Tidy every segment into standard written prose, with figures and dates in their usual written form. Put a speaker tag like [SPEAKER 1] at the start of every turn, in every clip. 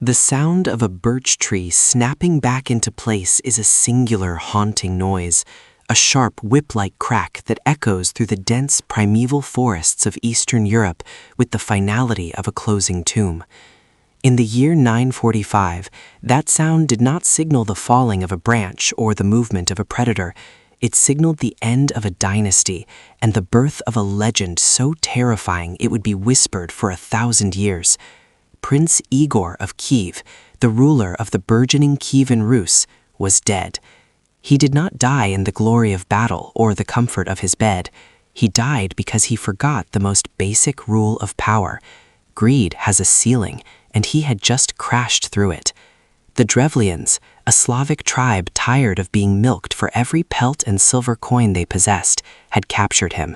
[SPEAKER 1] The sound of a birch tree snapping back into place is a singular haunting noise, a sharp whip-like crack that echoes through the dense primeval forests of Eastern Europe with the finality of a closing tomb. In the year 945, that sound did not signal the falling of a branch or the movement of a predator. It signaled the end of a dynasty and the birth of a legend so terrifying it would be whispered for 1,000 years. Prince Igor of Kyiv, the ruler of the burgeoning Kievan Rus, was dead. He did not die in the glory of battle or the comfort of his bed. He died because he forgot the most basic rule of power. Greed has a ceiling, and he had just crashed through it. The Drevlians, a Slavic tribe tired of being milked for every pelt and silver coin they possessed, had captured him.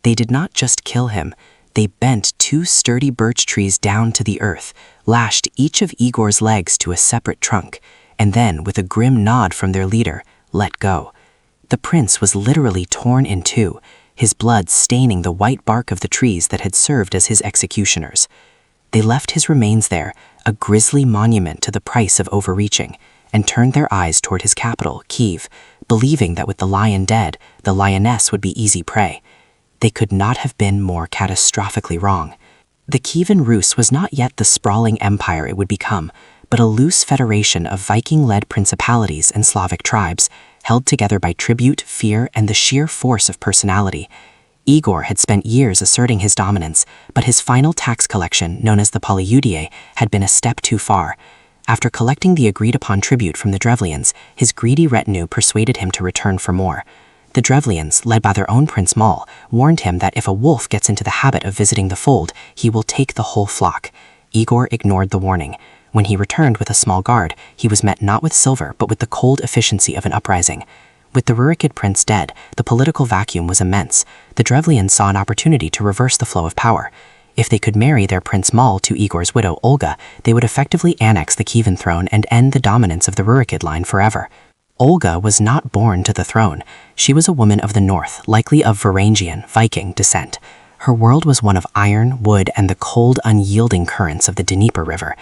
[SPEAKER 1] They did not just kill him. They bent 2 sturdy birch trees down to the earth, lashed each of Igor's legs to a separate trunk, and then, with a grim nod from their leader, let go. The prince was literally torn in two, his blood staining the white bark of the trees that had served as his executioners. They left his remains there, a grisly monument to the price of overreaching, and turned their eyes toward his capital, Kyiv, believing that with the lion dead, the lioness would be easy prey. They could not have been more catastrophically wrong. The Kievan Rus was not yet the sprawling empire it would become, but a loose federation of Viking-led principalities and Slavic tribes, held together by tribute, fear, and the sheer force of personality. Igor had spent years asserting his dominance, but his final tax collection, known as the Polyudiae, had been a step too far. After collecting the agreed-upon tribute from the Drevlians, his greedy retinue persuaded him to return for more. The Drevlians, led by their own Prince Maul, warned him that if a wolf gets into the habit of visiting the fold, he will take the whole flock. Igor ignored the warning. When he returned with a small guard, he was met not with silver, but with the cold efficiency of an uprising. With the Rurikid prince dead, the political vacuum was immense. The Drevlians saw an opportunity to reverse the flow of power. If they could marry their Prince Maul to Igor's widow Olga, they would effectively annex the Kievan throne and end the dominance of the Rurikid line forever. Olga was not born to the throne. She was a woman of the north, likely of Varangian, Viking descent. Her world was one of iron, wood, and the cold, unyielding currents of the Dnieper River.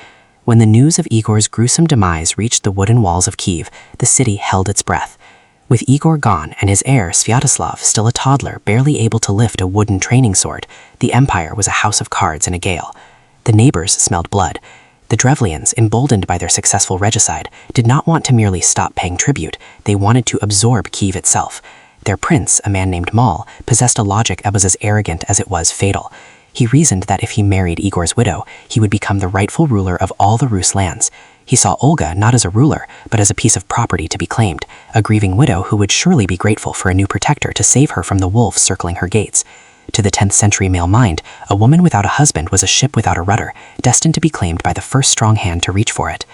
[SPEAKER 1] When the news of Igor's gruesome demise reached the wooden walls of Kyiv, the city held its breath. With Igor gone and his heir, Sviatoslav, still a toddler, barely able to lift a wooden training sword, the empire was a house of cards in a gale. The neighbors smelled blood. The Drevlians, emboldened by their successful regicide, did not want to merely stop paying tribute. They wanted to absorb Kyiv itself. Their prince, a man named Maul, possessed a logic that was as arrogant as it was fatal. He reasoned that if he married Igor's widow, he would become the rightful ruler of all the Rus lands. He saw Olga not as a ruler, but as a piece of property to be claimed, a grieving widow who would surely be grateful for a new protector to save her from the wolves circling her gates. To the 10th century male mind, a woman without a husband was a ship without a rudder, destined to be claimed by the first strong hand to reach for it.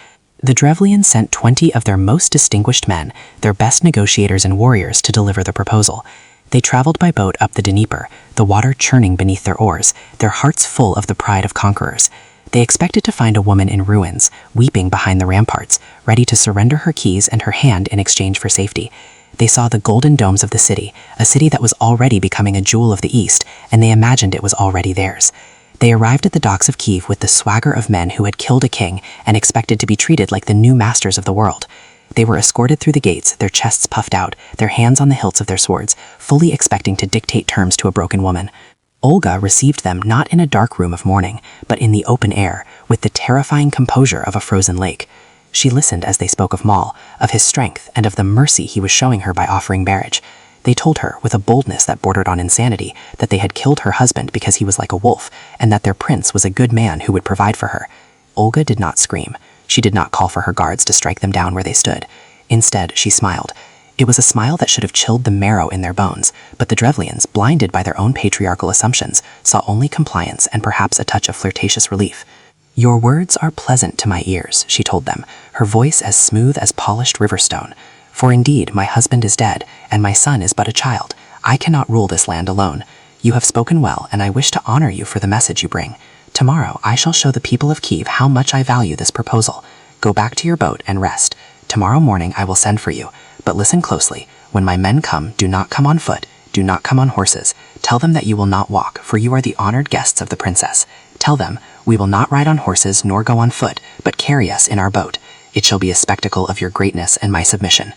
[SPEAKER 1] The Drevlians sent 20 of their most distinguished men, their best negotiators and warriors, to deliver the proposal. They traveled by boat up the Dnieper, the water churning beneath their oars, their hearts full of the pride of conquerors. They expected to find a woman in ruins, weeping behind the ramparts, ready to surrender her keys and her hand in exchange for safety. They saw the golden domes of the city, a city that was already becoming a jewel of the East, and they imagined it was already theirs. They arrived at the docks of Kyiv with the swagger of men who had killed a king and expected to be treated like the new masters of the world. They were escorted through the gates, their chests puffed out, their hands on the hilts of their swords, fully expecting to dictate terms to a broken woman. Olga received them not in a dark room of mourning, but in the open air, with the terrifying composure of a frozen lake. She listened as they spoke of Maul, of his strength, and of the mercy he was showing her by offering marriage. They told her, with a boldness that bordered on insanity, that they had killed her husband because he was like a wolf, and that their prince was a good man who would provide for her. Olga did not scream. She did not call for her guards to strike them down where they stood. Instead, she smiled. It was a smile that should have chilled the marrow in their bones, but the Drevlians, blinded by their own patriarchal assumptions, saw only compliance and perhaps a touch of flirtatious relief. "Your words are pleasant to my ears," she told them, her voice as smooth as polished riverstone. "For indeed, my husband is dead, and my son is but a child. I cannot rule this land alone. You have spoken well, and I wish to honor you for the message you bring. Tomorrow, I shall show the people of Kyiv how much I value this proposal. Go back to your boat and rest. Tomorrow morning I will send for you. But listen closely. When my men come, do not come on foot. Do not come on horses. Tell them that you will not walk, for you are the honored guests of the princess. Tell them, "We will not ride on horses nor go on foot, but carry us in our boat. It shall be a spectacle of your greatness and my submission."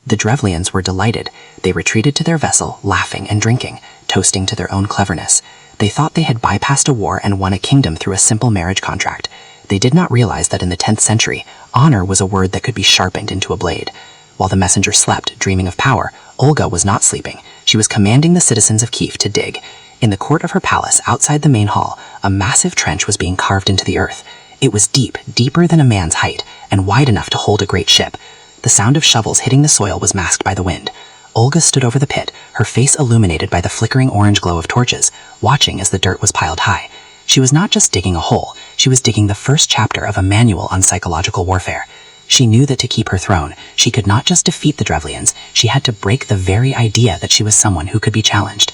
[SPEAKER 1] The Drevlians were delighted. They retreated to their vessel, laughing and drinking, toasting to their own cleverness. They thought they had bypassed a war and won a kingdom through a simple marriage contract. They did not realize that in the 10th century, honor was a word that could be sharpened into a blade. While the messenger slept, dreaming of power, Olga was not sleeping. She was commanding the citizens of Kyiv to dig. In the court of her palace, outside the main hall, a massive trench was being carved into the earth. It was deep, deeper than a man's height, and wide enough to hold a great ship. The sound of shovels hitting the soil was masked by the wind. Olga stood over the pit, her face illuminated by the flickering orange glow of torches, watching as the dirt was piled high. She was not just digging a hole, she was digging the first chapter of a manual on psychological warfare. She knew that to keep her throne, she could not just defeat the Drevlians, she had to break the very idea that she was someone who could be challenged.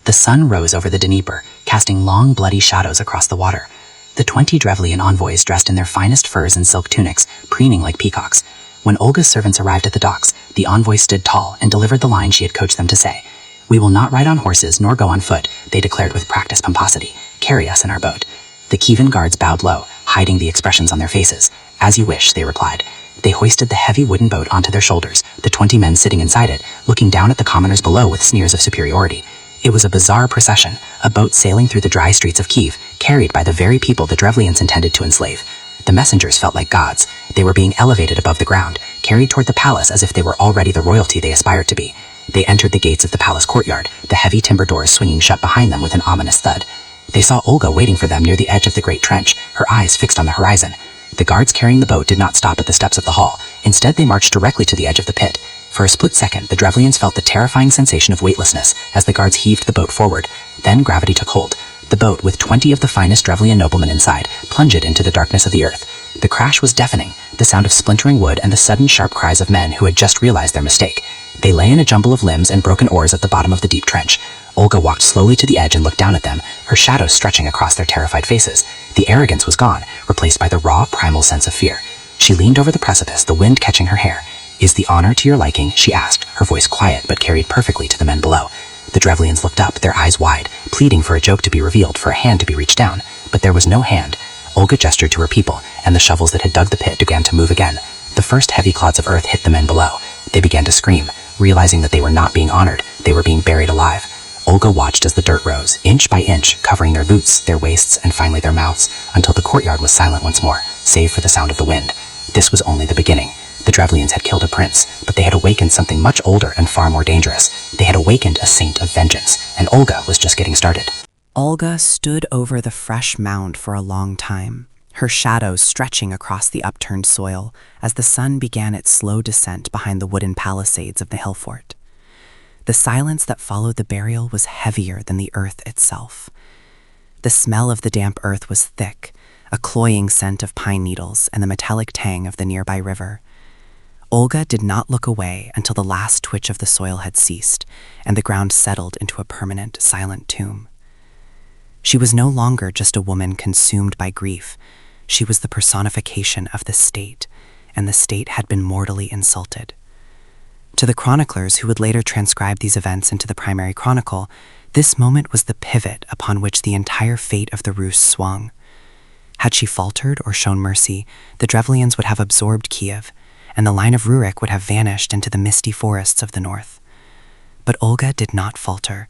[SPEAKER 1] The sun rose over the Dnieper, casting long bloody shadows across the water. The 20 Drevlian envoys dressed in their finest furs and silk tunics, preening like peacocks. When Olga's servants arrived at the docks, the envoys stood tall and delivered the line she had coached them to say. "We will not ride on horses nor go on foot," they declared with practiced pomposity. "Carry us in our boat." The Kievan guards bowed low, hiding the expressions on their faces. "As you wish," they replied. They hoisted the heavy wooden boat onto their shoulders, the 20 men sitting inside it, looking down at the commoners below with sneers of superiority. It was a bizarre procession, a boat sailing through the dry streets of Kyiv, carried by the very people the Drevlians intended to enslave. The messengers felt like gods. They were being elevated above the ground, carried toward the palace as if they were already the royalty they aspired to be. They entered the gates of the palace courtyard, the heavy timber doors swinging shut behind them with an ominous thud. They saw Olga waiting for them near the edge of the great trench, her eyes fixed on the horizon. The guards carrying the boat did not stop at the steps of the hall. Instead, they marched directly to the edge of the pit. For a split second, the Drevlians felt the terrifying sensation of weightlessness as the guards heaved the boat forward. Then gravity took hold. The boat, with 20 of the finest Drevlian noblemen inside, plunged into the darkness of the earth. The crash was deafening, the sound of splintering wood and the sudden sharp cries of men who had just realized their mistake. They lay in a jumble of limbs and broken oars at the bottom of the deep trench. Olga walked slowly to the edge and looked down at them, her shadows stretching across their terrified faces. The arrogance was gone, replaced by the raw, primal sense of fear. She leaned over the precipice, the wind catching her hair. "Is the honor to your liking?" she asked, her voice quiet but carried perfectly to the men below. The Drevlians looked up, their eyes wide, pleading for a joke to be revealed, for a hand to be reached down. But there was no hand. Olga gestured to her people, and the shovels that had dug the pit began to move again. The first heavy clods of earth hit the men below. They began to scream, realizing that they were not being honored, they were being buried alive. Olga watched as the dirt rose, inch by inch, covering their boots, their waists, and finally their mouths, until the courtyard was silent once more, save for the sound of the wind. This was only the beginning. The Drevlians had killed a prince, but they had awakened something much older and far more dangerous. They had awakened a saint of vengeance, and Olga was just getting started.
[SPEAKER 2] Olga stood over the fresh mound for a long time, her shadows stretching across the upturned soil as the sun began its slow descent behind the wooden palisades of the hill fort. The silence that followed the burial was heavier than the earth itself. The smell of the damp earth was thick, a cloying scent of pine needles and the metallic tang of the nearby river. Olga did not look away until the last twitch of the soil had ceased and the ground settled into a permanent, silent tomb. She was no longer just a woman consumed by grief. She was the personification of the state, and the state had been mortally insulted. To the chroniclers who would later transcribe these events into the primary chronicle, this moment was the pivot upon which the entire fate of the Rus swung. Had she faltered or shown mercy, the Drevlians would have absorbed Kyiv, and the line of Rurik would have vanished into the misty forests of the north. But Olga did not falter.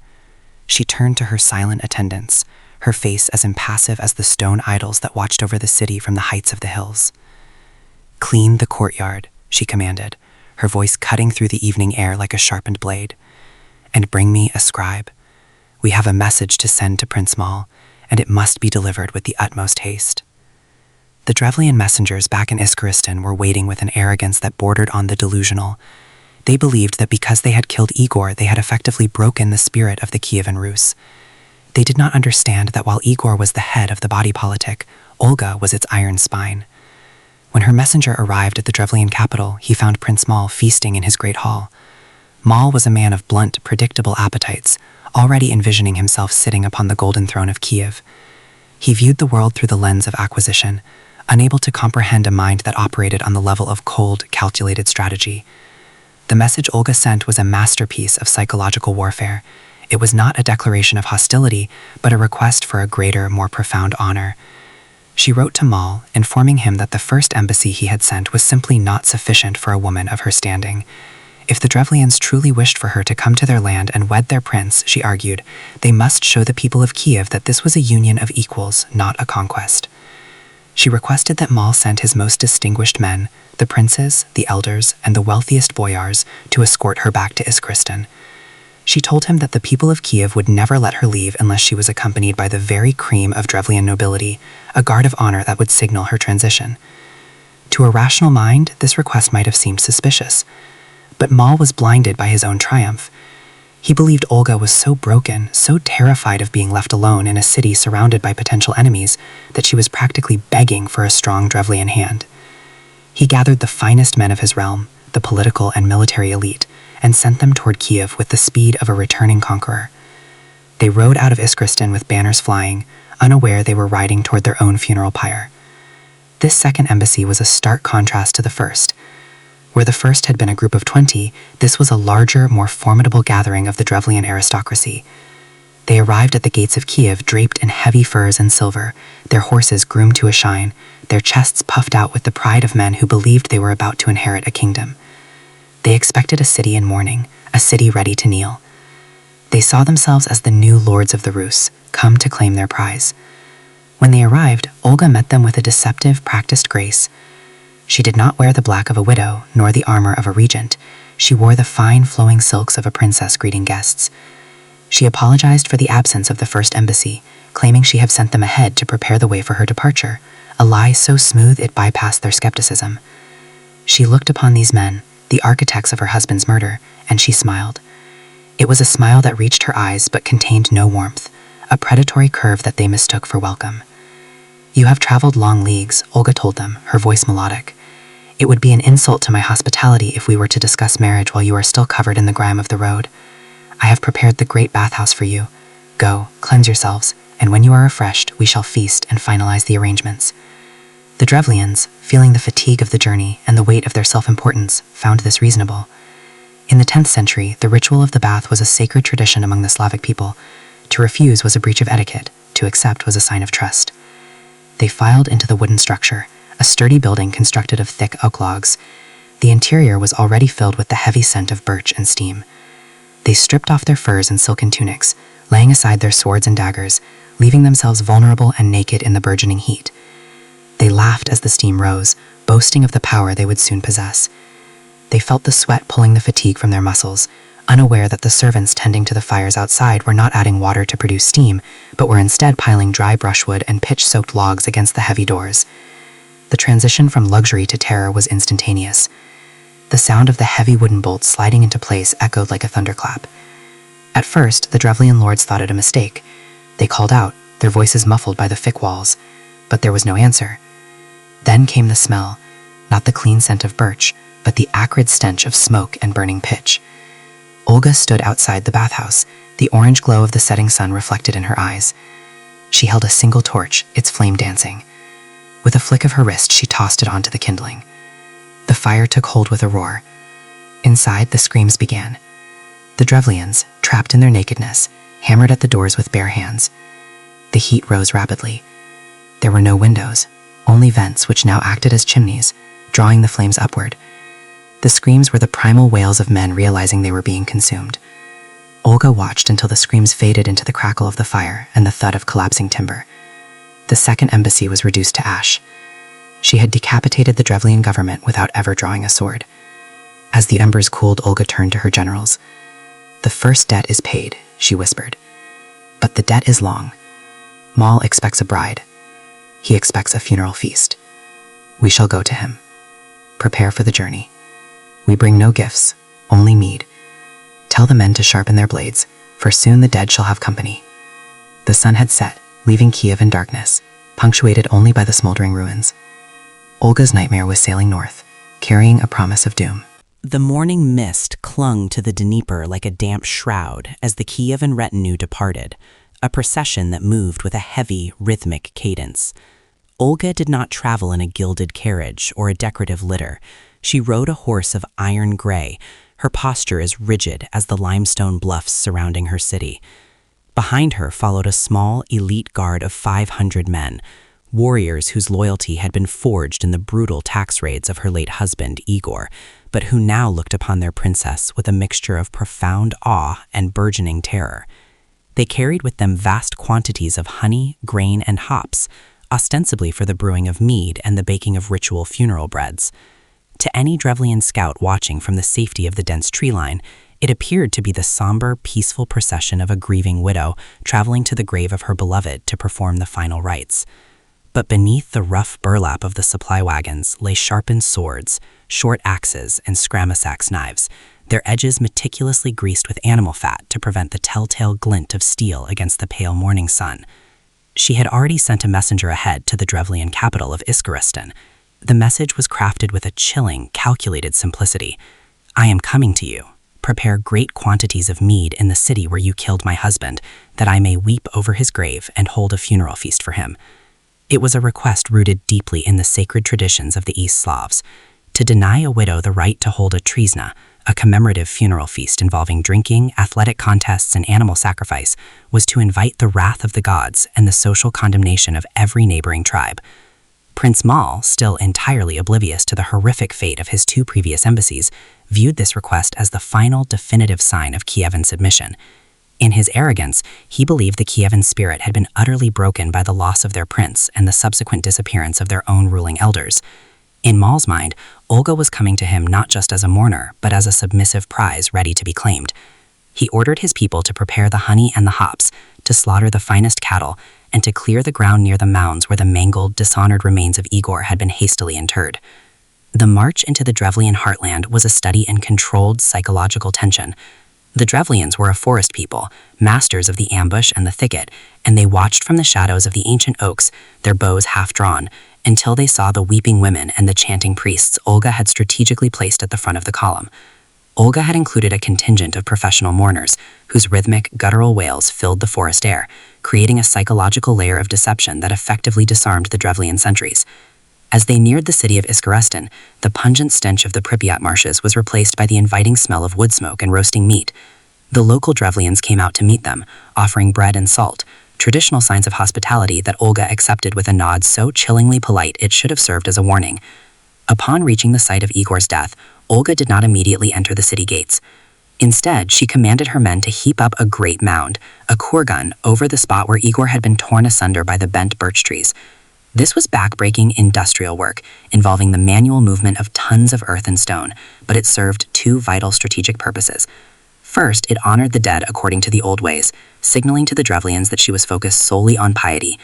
[SPEAKER 2] She turned to her silent attendants, her face as impassive as the stone idols that watched over the city from the heights of the hills. "Clean the courtyard," she commanded, her voice cutting through the evening air like a sharpened blade. "And bring me a scribe. We have a message to send to Prince Mal, and it must be delivered with the utmost haste." The Drevlian messengers back in Iskorosten were waiting with an arrogance that bordered on the delusional. They believed that because they had killed Igor, they had effectively broken the spirit of the Kievan Rus. They did not understand that while Igor was the head of the body politic, Olga was its iron spine. When her messenger arrived at the Drevlian capital, he found Prince Mal feasting in his great hall. Mal was a man of blunt, predictable appetites, already envisioning himself sitting upon the golden throne of Kyiv. He viewed the world through the lens of acquisition, unable to comprehend a mind that operated on the level of cold, calculated strategy. The message Olga sent was a masterpiece of psychological warfare. It was not a declaration of hostility, but a request for a greater, more profound honor. She wrote to Mal, informing him that the first embassy he had sent was simply not sufficient for a woman of her standing. If the Drevlians truly wished for her to come to their land and wed their prince, she argued, they must show the people of Kyiv that this was a union of equals, not a conquest. She requested that Mal send his most distinguished men, the princes, the elders, and the wealthiest boyars, to escort her back to Iskorosten. She told him that the people of Kyiv would never let her leave unless she was accompanied by the very cream of Drevlian nobility, a guard of honor that would signal her transition. To a rational mind, this request might have seemed suspicious, but Mal was blinded by his own triumph. He believed Olga was so broken, so terrified of being left alone in a city surrounded by potential enemies, that she was practically begging for a strong Drevlian hand. He gathered the finest men of his realm, the political and military elite, and sent them toward Kyiv with the speed of a returning conqueror. They rode out of Iskorosten with banners flying, unaware they were riding toward their own funeral pyre. This second embassy was a stark contrast to the first. Where the first had been a group of 20, this was a larger, more formidable gathering of the Drevlian aristocracy. They arrived at the gates of Kyiv draped in heavy furs and silver, their horses groomed to a shine, their chests puffed out with the pride of men who believed they were about to inherit a kingdom. They expected a city in mourning, a city ready to kneel. They saw themselves as the new lords of the Rus, come to claim their prize. When they arrived, Olga met them with a deceptive, practiced grace. She did not wear the black of a widow, nor the armor of a regent. She wore the fine, flowing silks of a princess greeting guests. She apologized for the absence of the first embassy, claiming she had sent them ahead to prepare the way for her departure, a lie so smooth it bypassed their skepticism. She looked upon these men, the architects of her husband's murder, and she smiled. It was a smile that reached her eyes but contained no warmth, a predatory curve that they mistook for welcome. You have traveled long leagues, Olga told them, her voice melodic. It would be an insult to my hospitality if we were to discuss marriage while you are still covered in the grime of the road. I have prepared the great bathhouse for you. Go, cleanse yourselves, and when you are refreshed, we shall feast and finalize the arrangements. The Drevlians, feeling the fatigue of the journey and the weight of their self-importance, found this reasonable. In the 10th century, the ritual of the bath was a sacred tradition among the Slavic people. To refuse was a breach of etiquette, to accept was a sign of trust. They filed into the wooden structure, a sturdy building constructed of thick oak logs. The interior was already filled with the heavy scent of birch and steam. They stripped off their furs and silken tunics, laying aside their swords and daggers, leaving themselves vulnerable and naked in the burgeoning heat. They laughed as the steam rose, boasting of the power they would soon possess. They felt the sweat pulling the fatigue from their muscles, unaware that the servants tending to the fires outside were not adding water to produce steam, but were instead piling dry brushwood and pitch-soaked logs against the heavy doors. The transition from luxury to terror was instantaneous. The sound of the heavy wooden bolts sliding into place echoed like a thunderclap. At first, the Drevlian lords thought it a mistake. They called out, their voices muffled by the thick walls, but there was no answer. Then came the smell, not the clean scent of birch, but the acrid stench of smoke and burning pitch. Olga stood outside the bathhouse, the orange glow of the setting sun reflected in her eyes. She held a single torch, its flame dancing. With a flick of her wrist, she tossed it onto the kindling. The fire took hold with a roar. Inside, the screams began. The Drevlians, trapped in their nakedness, hammered at the doors with bare hands. The heat rose rapidly. There were no windows, only vents which now acted as chimneys, drawing the flames upward. The screams were the primal wails of men realizing they were being consumed. Olga watched until the screams faded into the crackle of the fire and the thud of collapsing timber. The second embassy was reduced to ash. She had decapitated the Drevlian government without ever drawing a sword. As the embers cooled, Olga turned to her generals. "The first debt is paid," she whispered. "But the debt is long. Mal expects a bride. He expects a funeral feast. We shall go to him. Prepare for the journey. We bring no gifts, only mead. Tell the men to sharpen their blades, for soon the dead shall have company." The sun had set, leaving Kyiv in darkness, punctuated only by the smoldering ruins. Olga's nightmare was sailing north, carrying a promise of doom.
[SPEAKER 1] The morning mist clung to the Dnieper like a damp shroud as the Kievan retinue departed, a procession that moved with a heavy, rhythmic cadence. Olga did not travel in a gilded carriage or a decorative litter. She rode a horse of iron gray, her posture as rigid as the limestone bluffs surrounding her city. Behind her followed a small, elite guard of 500 men,
[SPEAKER 2] warriors whose loyalty had been forged in the brutal tax raids of her late husband, Igor, but who now looked upon their princess with a mixture of profound awe and burgeoning terror. They carried with them vast quantities of honey, grain, and hops, ostensibly for the brewing of mead and the baking of ritual funeral breads. To any Drevlian scout watching from the safety of the dense tree line, it appeared to be the somber, peaceful procession of a grieving widow traveling to the grave of her beloved to perform the final rites. But beneath the rough burlap of the supply wagons lay sharpened swords, short axes, and scramasax knives, their edges meticulously greased with animal fat to prevent the telltale glint of steel against the pale morning sun. She had already sent a messenger ahead to the Drevlian capital of Iskorosten. The message was crafted with a chilling, calculated simplicity. "I am coming to you. Prepare great quantities of mead in the city where you killed my husband, that I may weep over his grave and hold a funeral feast for him." It was a request rooted deeply in the sacred traditions of the East Slavs. To deny a widow the right to hold a trizna, a commemorative funeral feast involving drinking, athletic contests, and animal sacrifice, was to invite the wrath of the gods and the social condemnation of every neighboring tribe. Prince Mal, still entirely oblivious to the horrific fate of his two previous embassies, viewed this request as the final definitive sign of Kievan submission. In his arrogance, he believed the Kievan spirit had been utterly broken by the loss of their prince and the subsequent disappearance of their own ruling elders. In Mal's mind, Olga was coming to him not just as a mourner, but as a submissive prize ready to be claimed. He ordered his people to prepare the honey and the hops, to slaughter the finest cattle, and to clear the ground near the mounds where the mangled, dishonored remains of Igor had been hastily interred. The march into the Drevlian heartland was a study in controlled psychological tension. The Drevlians were a forest people, masters of the ambush and the thicket, and they watched from the shadows of the ancient oaks, their bows half drawn, until they saw the weeping women and the chanting priests Olga had strategically placed at the front of the column. Olga had included a contingent of professional mourners, whose rhythmic, guttural wails filled the forest air, creating a psychological layer of deception that effectively disarmed the Drevlian sentries. As they neared the city of Iskorosten, the pungent stench of the Pripyat marshes was replaced by the inviting smell of wood smoke and roasting meat. The local Drevlians came out to meet them, offering bread and salt, traditional signs of hospitality that Olga accepted with a nod so chillingly polite it should have served as a warning. Upon reaching the site of Igor's death, Olga did not immediately enter the city gates. Instead, she commanded her men to heap up a great mound, a kurgan, over the spot where Igor had been torn asunder by the bent birch trees. This was back-breaking industrial work, involving the manual movement of tons of earth and stone, but it served two vital strategic purposes. First, it honored the dead according to the old ways, signaling to the Drevlians that she was focused solely on piety.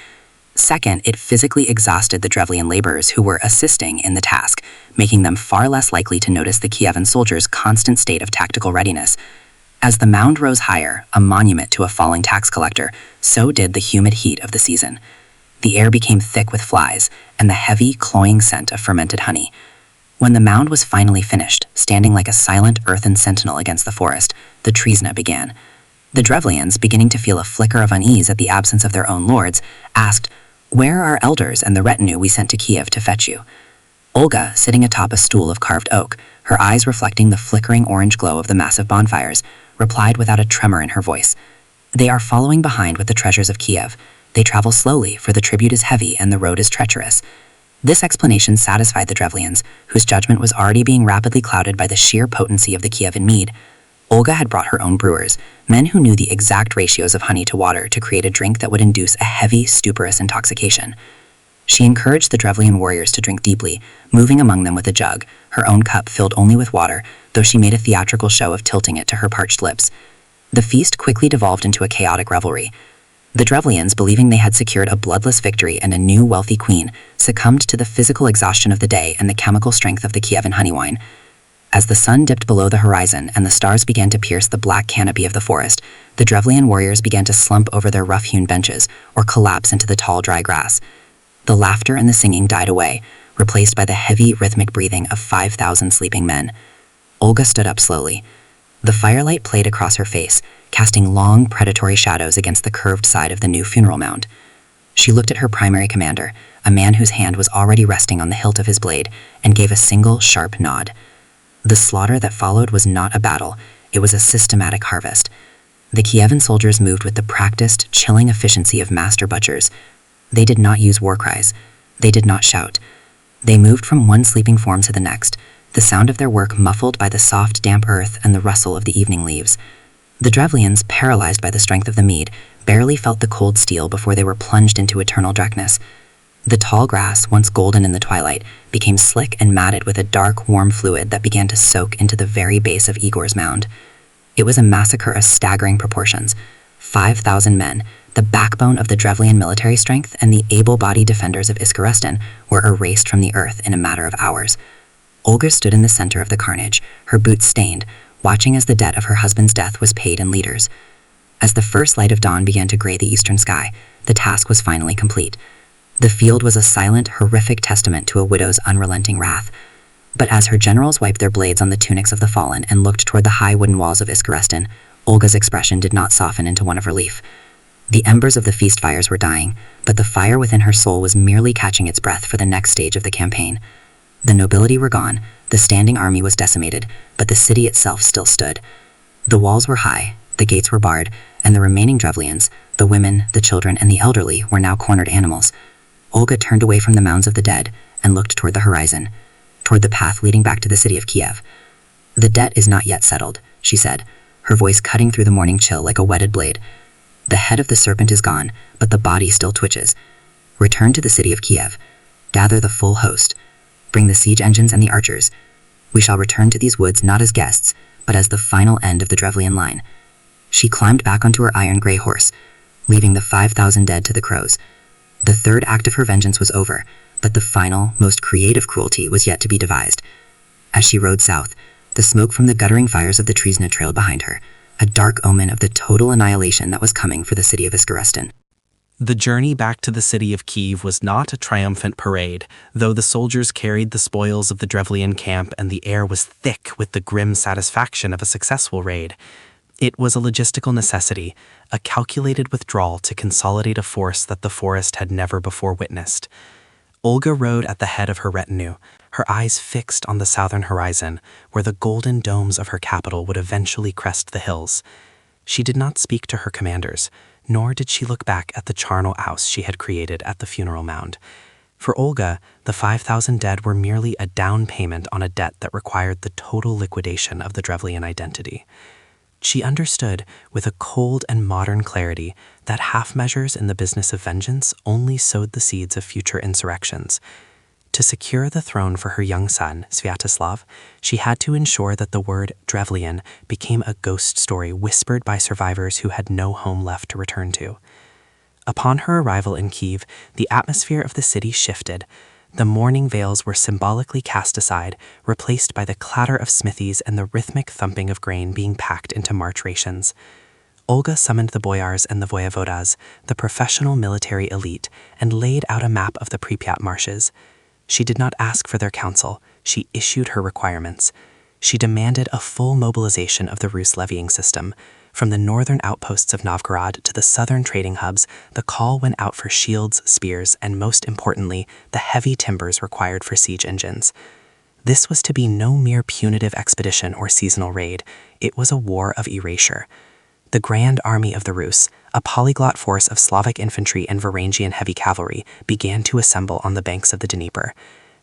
[SPEAKER 2] Second, it physically exhausted the Drevlian laborers who were assisting in the task, making them far less likely to notice the Kievan soldiers' constant state of tactical readiness. As the mound rose higher, a monument to a falling tax collector, so did the humid heat of the season. The air became thick with flies and the heavy, cloying scent of fermented honey. When the mound was finally finished, standing like a silent earthen sentinel against the forest, the trizna began. The Drevlians, beginning to feel a flicker of unease at the absence of their own lords, asked, "Where are our elders and the retinue we sent to Kiev to fetch you?" Olga, sitting atop a stool of carved oak, her eyes reflecting the flickering orange glow of the massive bonfires, replied without a tremor in her voice, "They are following behind with the treasures of Kiev. They travel slowly, for the tribute is heavy and the road is treacherous." This explanation satisfied the Drevlians, whose judgment was already being rapidly clouded by the sheer potency of the Kievan mead. Olga had brought her own brewers, men who knew the exact ratios of honey to water to create a drink that would induce a heavy, stuporous intoxication. She encouraged the Drevlian warriors to drink deeply, moving among them with a jug, her own cup filled only with water, though she made a theatrical show of tilting it to her parched lips. The feast quickly devolved into a chaotic revelry. The Drevlians, believing they had secured a bloodless victory and a new wealthy queen, succumbed to the physical exhaustion of the day and the chemical strength of the Kievan honey wine. As the sun dipped below the horizon and the stars began to pierce the black canopy of the forest, the Drevlian warriors began to slump over their rough-hewn benches or collapse into the tall, dry grass. The laughter and the singing died away, replaced by the heavy, rhythmic breathing of 5,000 sleeping men. Olga stood up slowly. The firelight played across her face, casting long, predatory shadows against the curved side of the new funeral mound. She looked at her primary commander, a man whose hand was already resting on the hilt of his blade, and gave a single, sharp nod. The slaughter that followed was not a battle, it was a systematic harvest. The Kievan soldiers moved with the practiced, chilling efficiency of master butchers. They did not use war cries. They did not shout. They moved from one sleeping form to the next, the sound of their work muffled by the soft, damp earth and the rustle of the evening leaves. The Drevlians, paralyzed by the strength of the mead, barely felt the cold steel before they were plunged into eternal darkness. The tall grass, once golden in the twilight, became slick and matted with a dark, warm fluid that began to soak into the very base of Igor's mound. It was a massacre of staggering proportions. 5,000 men, the backbone of the Drevlian military strength and the able-bodied defenders of Iskorosten, were erased from the earth in a matter of hours. Olga stood in the center of the carnage, her boots stained, watching as the debt of her husband's death was paid in liters. As the first light of dawn began to gray the eastern sky, the task was finally complete. The field was a silent, horrific testament to a widow's unrelenting wrath. But as her generals wiped their blades on the tunics of the fallen and looked toward the high wooden walls of Iskorosten, Olga's expression did not soften into one of relief. The embers of the feast fires were dying, but the fire within her soul was merely catching its breath for the next stage of the campaign. The nobility were gone, the standing army was decimated, but the city itself still stood. The walls were high, the gates were barred, and the remaining Drevlians, the women, the children, and the elderly, were now cornered animals. Olga turned away from the mounds of the dead and looked toward the horizon, toward the path leading back to the city of Kiev. "The debt is not yet settled," she said, her voice cutting through the morning chill like a whetted blade. "The head of the serpent is gone, but the body still twitches. Return to the city of Kiev. Gather the full host. Bring the siege engines and the archers. We shall return to these woods not as guests, but as the final end of the Drevlian line." She climbed back onto her iron gray horse, leaving the 5,000 dead to the crows. The third act of her vengeance was over, but the final, most creative cruelty was yet to be devised. As she rode south, the smoke from the guttering fires of the Trisna trailed behind her, a dark omen of the total annihilation that was coming for the city of Iskorosten.
[SPEAKER 1] The journey back to the city of Kyiv was not a triumphant parade, though the soldiers carried the spoils of the Drevlian camp and the air was thick with the grim satisfaction of a successful raid. It was a logistical necessity, a calculated withdrawal to consolidate a force that the forest had never before witnessed. Olga rode at the head of her retinue, her eyes fixed on the southern horizon, where the golden domes of her capital would eventually crest the hills. She did not speak to her commanders, nor did she look back at the charnel house she had created at the funeral mound. For Olga, the 5,000 dead were merely a down payment on a debt that required the total liquidation of the Drevlian identity. She understood, with a cold and modern clarity, that half measures in the business of vengeance only sowed the seeds of future insurrections. To secure the throne for her young son, Sviatoslav, she had to ensure that the word Drevlian became a ghost story whispered by survivors who had no home left to return to. Upon her arrival in Kyiv, the atmosphere of the city shifted. The mourning veils were symbolically cast aside, replaced by the clatter of smithies and the rhythmic thumping of grain being packed into March rations. Olga summoned the boyars and the voyevodas, the professional military elite, and laid out a map of the Pripyat marshes. She did not ask for their counsel, she issued her requirements. She demanded a full mobilization of the Rus levying system. From the northern outposts of Novgorod to the southern trading hubs, the call went out for shields, spears, and most importantly, the heavy timbers required for siege engines. This was to be no mere punitive expedition or seasonal raid, it was a war of erasure. The Grand Army of the Rus, a polyglot force of Slavic infantry and Varangian heavy cavalry, began to assemble on the banks of the Dnieper.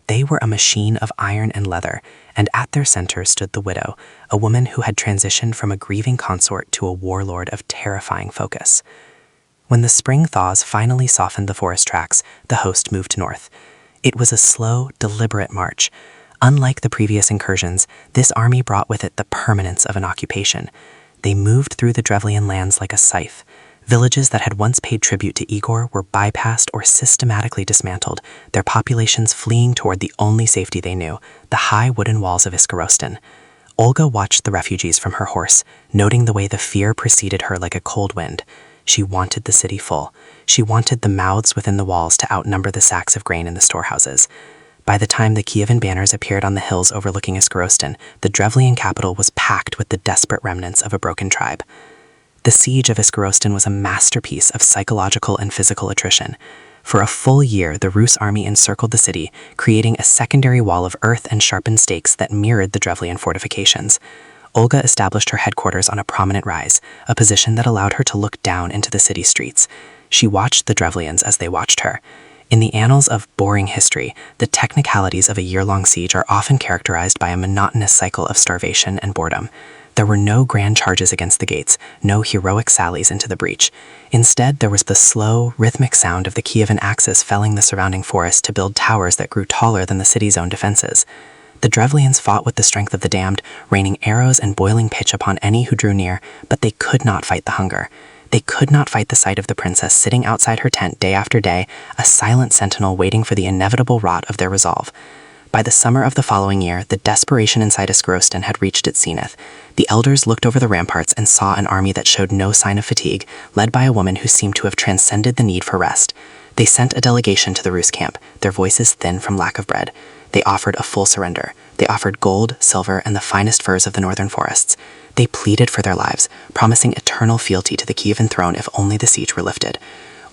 [SPEAKER 1] They were a machine of iron and leather, and at their center stood the widow, a woman who had transitioned from a grieving consort to a warlord of terrifying focus. When the spring thaws finally softened the forest tracks, the host moved north. It was a slow, deliberate march. Unlike the previous incursions, this army brought with it the permanence of an occupation. They moved through the Drevlian lands like a scythe. Villages that had once paid tribute to Igor were bypassed or systematically dismantled, their populations fleeing toward the only safety they knew, the high wooden walls of Iskorosten. Olga watched the refugees from her horse, noting the way the fear preceded her like a cold wind. She wanted the city full. She wanted the mouths within the walls to outnumber the sacks of grain in the storehouses. By the time the Kievan banners appeared on the hills overlooking Iskorosten, the Drevlian capital was packed with the desperate remnants of a broken tribe. The siege of Iskorosten was a masterpiece of psychological and physical attrition. For a full year, the Rus army encircled the city, creating a secondary wall of earth and sharpened stakes that mirrored the Drevlian fortifications. Olga established her headquarters on a prominent rise, a position that allowed her to look down into the city streets. She watched the Drevlians as they watched her. In the annals of boring history, the technicalities of a year-long siege are often characterized by a monotonous cycle of starvation and boredom. There were no grand charges against the gates, no heroic sallies into the breach. Instead, there was the slow, rhythmic sound of the Kievan axes felling the surrounding forest to build towers that grew taller than the city's own defenses. The Drevlians fought with the strength of the damned, raining arrows and boiling pitch upon any who drew near, but they could not fight the hunger. They could not fight the sight of the princess sitting outside her tent day after day, a silent sentinel waiting for the inevitable rot of their resolve. By the summer of the following year, the desperation inside Iskorosten had reached its zenith. The elders looked over the ramparts and saw an army that showed no sign of fatigue, led by a woman who seemed to have transcended the need for rest. They sent a delegation to the Rus camp, their voices thin from lack of bread. They offered a full surrender. They offered gold, silver, and the finest furs of the northern forests. They pleaded for their lives, promising eternal fealty to the Kievan throne if only the siege were lifted.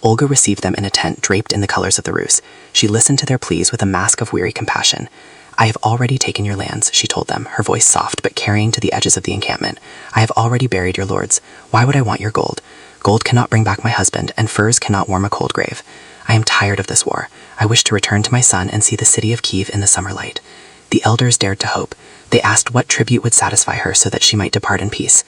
[SPEAKER 1] Olga received them in a tent draped in the colors of the Rus. She listened to their pleas with a mask of weary compassion. "I have already taken your lands," she told them, her voice soft but carrying to the edges of the encampment. "I have already buried your lords. Why would I want your gold? Gold cannot bring back my husband, and furs cannot warm a cold grave. I am tired of this war. I wish to return to my son and see the city of Kyiv in the summer light." The elders dared to hope. They asked what tribute would satisfy her so that she might depart in peace.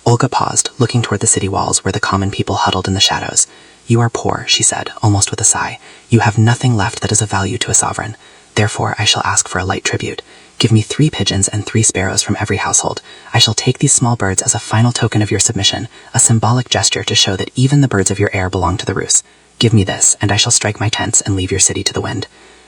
[SPEAKER 1] Olga paused, looking toward the city walls where the common people huddled in the shadows. "You are poor," she said, almost with a sigh. "You have nothing left that is of value to a sovereign. Therefore, I shall ask for a light tribute. Give me 3 pigeons and 3 sparrows from every household. I shall take these small birds as a final token of your submission, a symbolic gesture to show that even the birds of your air belong to the Rus. Give me this, and I shall strike my tents and leave your city to the wind."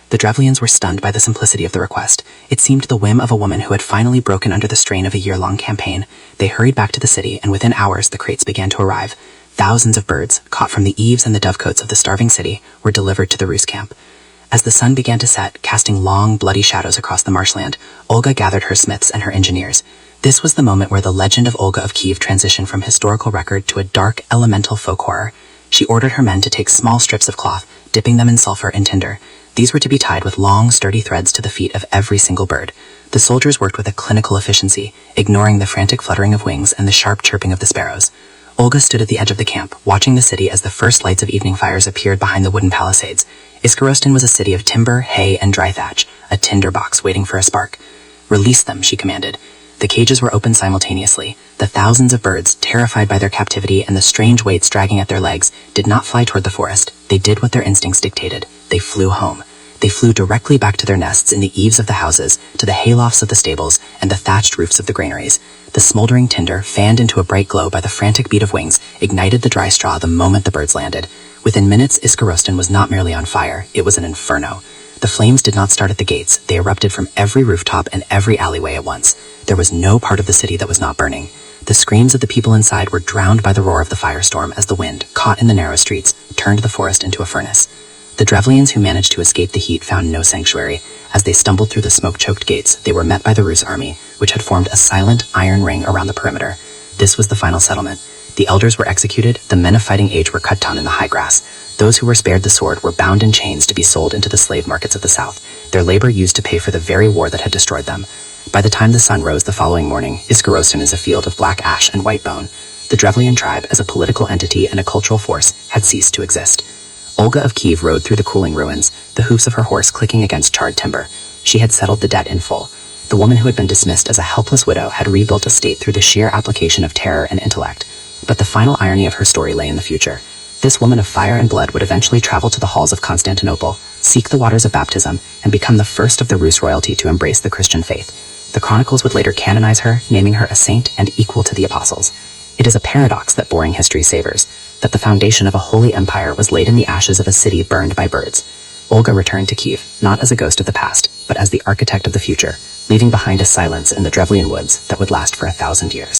[SPEAKER 1] The Drevlians were stunned by the simplicity of the request. It seemed the whim of a woman who had finally broken under the strain of a year-long campaign. They hurried back to the city, and within hours the crates began to arrive. Thousands of birds, caught from the eaves and the dovecotes of the starving city, were delivered to the Rus camp. As the sun began to set, casting long, bloody shadows across the marshland, Olga gathered her smiths and her engineers. This was the moment where the legend of Olga of Kyiv transitioned from historical record to a dark, elemental folk horror. She ordered her men to take small strips of cloth, dipping them in sulfur and tinder. These were to be tied with long, sturdy threads to the feet of every single bird. The soldiers worked with a clinical efficiency, ignoring the frantic fluttering of wings and the sharp chirping of the sparrows. Olga stood at the edge of the camp, watching the city as the first lights of evening fires appeared behind the wooden palisades. Iskorosten was a city of timber, hay, and dry thatch, a tinder box waiting for a spark. "Release them," she commanded. The cages were opened simultaneously. The thousands of birds, terrified by their captivity and the strange weights dragging at their legs, did not fly toward the forest. They did what their instincts dictated. They flew home. They flew directly back to their nests in the eaves of the houses, to the haylofts of the stables, and the thatched roofs of the granaries. The smoldering tinder, fanned into a bright glow by the frantic beat of wings, ignited the dry straw the moment the birds landed. Within minutes, Iskorosten was not merely on fire, it was an inferno. The flames did not start at the gates, they erupted from every rooftop and every alleyway at once. There was no part of the city that was not burning. The screams of the people inside were drowned by the roar of the firestorm as the wind, caught in the narrow streets, turned the forest into a furnace. The Drevlians who managed to escape the heat found no sanctuary. As they stumbled through the smoke-choked gates, they were met by the Rus army, which had formed a silent iron ring around the perimeter. This was the final settlement. The elders were executed, the men of fighting age were cut down in the high grass. Those who were spared the sword were bound in chains to be sold into the slave markets of the south, their labor used to pay for the very war that had destroyed them. By the time the sun rose the following morning, Iskorosten is a field of black ash and white bone. The Drevlian tribe, as a political entity and a cultural force, had ceased to exist. Olga of Kyiv rode through the cooling ruins, the hoofs of her horse clicking against charred timber. She had settled the debt in full. The woman who had been dismissed as a helpless widow had rebuilt a state through the sheer application of terror and intellect. But the final irony of her story lay in the future. This woman of fire and blood would eventually travel to the halls of Constantinople, seek the waters of baptism, and become the first of the Rus royalty to embrace the Christian faith. The chronicles would later canonize her, naming her a saint and equal to the apostles. It is a paradox that boring history savors, that the foundation of a holy empire was laid in the ashes of a city burned by birds. Olga returned to Kyiv, not as a ghost of the past, but as the architect of the future, leaving behind a silence in the Drevlian woods that would last for 1,000 years.